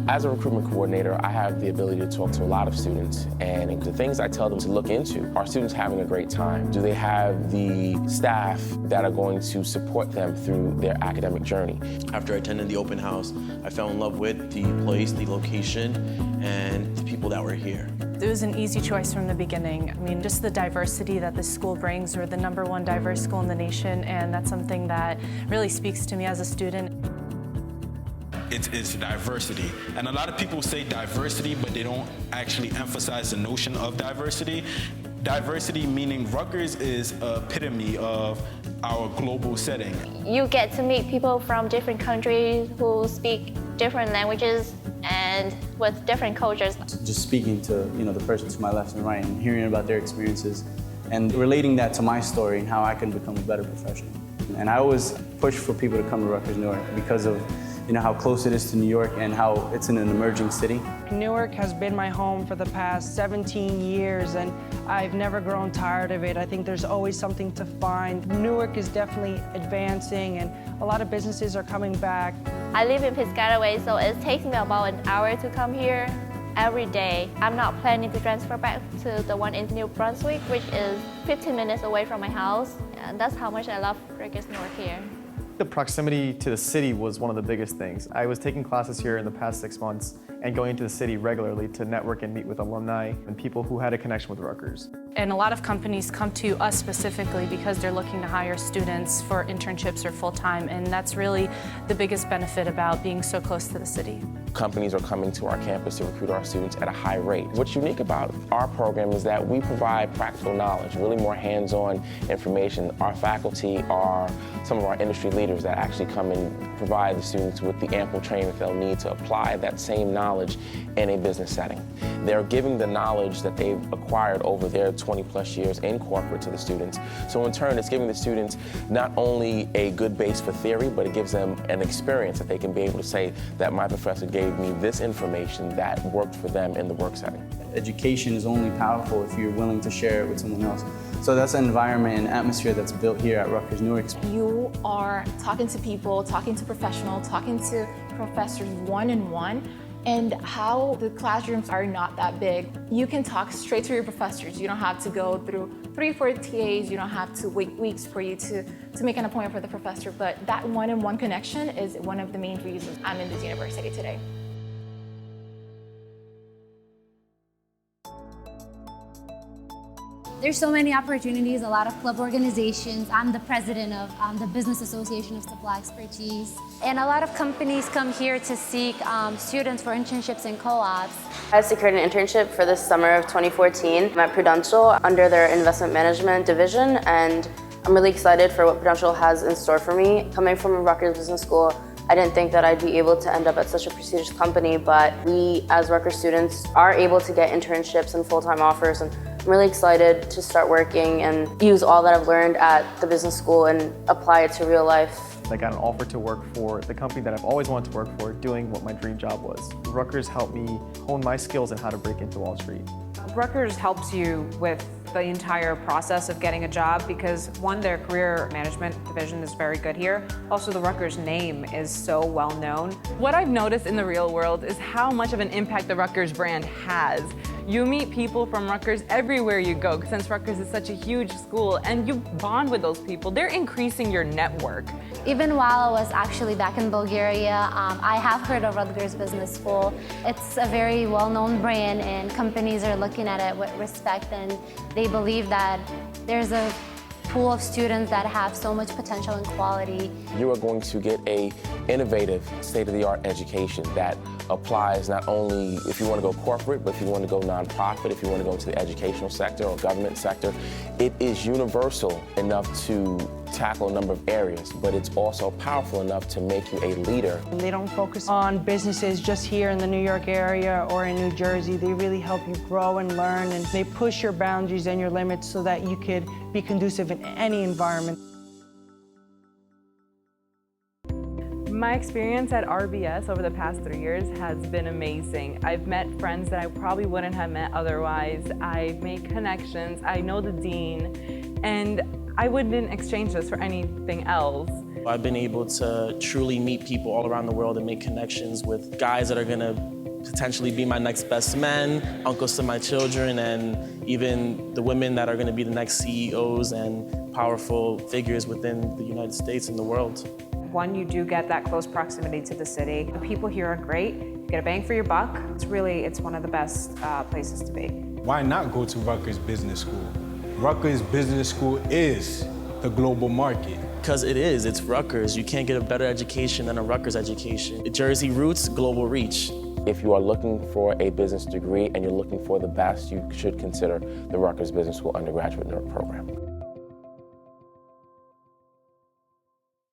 As a recruitment coordinator, I have the ability to talk to a lot of students, and the things I tell them to look into, are students having a great time? Do they have the staff that are going to support them through their academic journey? After attending the open house, I fell in love with the place, the location, and the people that were here. It was an easy choice from the beginning. I mean, just the diversity that this school brings. We're the #1 diverse school in the nation, and that's something that really speaks to me as a student. It's diversity. And a lot of people say diversity, but they don't actually emphasize the notion of diversity. Diversity meaning Rutgers is an epitome of our global setting. You get to meet people from different countries who speak different languages and with different cultures. Just speaking to the person to my left and right and hearing about their experiences and relating that to my story and how I can become a better professional. And I always push for people to come to Rutgers Newark because of how close it is to New York and how it's in an emerging city. Newark has been my home for the past 17 years, and I've never grown tired of it. I think there's always something to find. Newark is definitely advancing, and a lot of businesses are coming back. I live in Piscataway, so it takes me about an hour to come here every day. I'm not planning to transfer back to the one in New Brunswick, which is 15 minutes away from my house. And that's how much I love Rutgers Newark here. The proximity to the city was one of the biggest things. I was taking classes here in the past 6 months and going into the city regularly to network and meet with alumni and people who had a connection with Rutgers. And a lot of companies come to us specifically because they're looking to hire students for internships or full-time, and that's really the biggest benefit about being so close to the city. Companies are coming to our campus to recruit our students at a high rate. What's unique about our program is that we provide practical knowledge, really more hands-on information. Our faculty are some of our industry leaders that actually come and provide the students with the ample training that they'll need to apply that same knowledge in a business setting. They're giving the knowledge that they've acquired over their 20+ years in corporate to the students. So in turn, it's giving the students not only a good base for theory, but it gives them an experience that they can be able to say that my professor gave me this information that worked for them in the work setting. Education is only powerful if you're willing to share it with someone else. So that's an environment and atmosphere that's built here at Rutgers Newark. You are talking to people, talking to professionals, talking to professors one-on-one, and how the classrooms are not that big. You can talk straight to your professors. You don't have to go through 3-4 TAs. You don't have to wait weeks for you to make an appointment for the professor. But that one-on-one connection is one of the main reasons I'm in this university today. There's so many opportunities, a lot of club organizations. I'm the president of the Business Association of Supply Expertise. And a lot of companies come here to seek students for internships and co-ops. I secured an internship for the summer of 2014 at Prudential under their investment management division, and I'm really excited for what Prudential has in store for me. Coming from a Rutgers Business School, I didn't think that I'd be able to end up at such a prestigious company, but we as Rutgers students are able to get internships and full-time offers, and I'm really excited to start working and use all that I've learned at the business school and apply it to real life. I got an offer to work for the company that I've always wanted to work for, doing what my dream job was. Rutgers helped me hone my skills in how to break into Wall Street. Rutgers helps you with the entire process of getting a job because, one, their career management division is very good here. Also, the Rutgers name is so well known. What I've noticed in the real world is how much of an impact the Rutgers brand has. You meet people from Rutgers everywhere you go, since Rutgers is such a huge school, and you bond with those people. They're increasing your network. Even while I was actually back in Bulgaria, I have heard of Rutgers Business School. It's a very well-known brand, and companies are looking at it with respect, and they believe that there's a pool of students that have so much potential and quality. You are going to get a innovative, state-of-the-art education that applies not only if you want to go corporate, but if you want to go nonprofit, if you want to go into the educational sector or government sector. It is universal enough to tackle a number of areas, but it's also powerful enough to make you a leader. They don't focus on businesses just here in the New York area or in New Jersey. They really help you grow and learn, and they push your boundaries and your limits so that you could be conducive in any environment. My experience at RBS over the past 3 years has been amazing. I've met friends that I probably wouldn't have met otherwise. I've made connections. I know the dean, and I wouldn't exchange this for anything else. I've been able to truly meet people all around the world and make connections with guys that are going to potentially be my next best men, uncles to my children, and even the women that are going to be the next CEOs and powerful figures within the United States and the world. One, you do get that close proximity to the city. The people here are great. You get a bang for your buck. It's one of the best places to be. Why not go to Rutgers Business School? Rutgers Business School is the global market. Because it's Rutgers. You can't get a better education than a Rutgers education. Jersey roots, global reach. If you are looking for a business degree and you're looking for the best, you should consider the Rutgers Business School undergraduate program.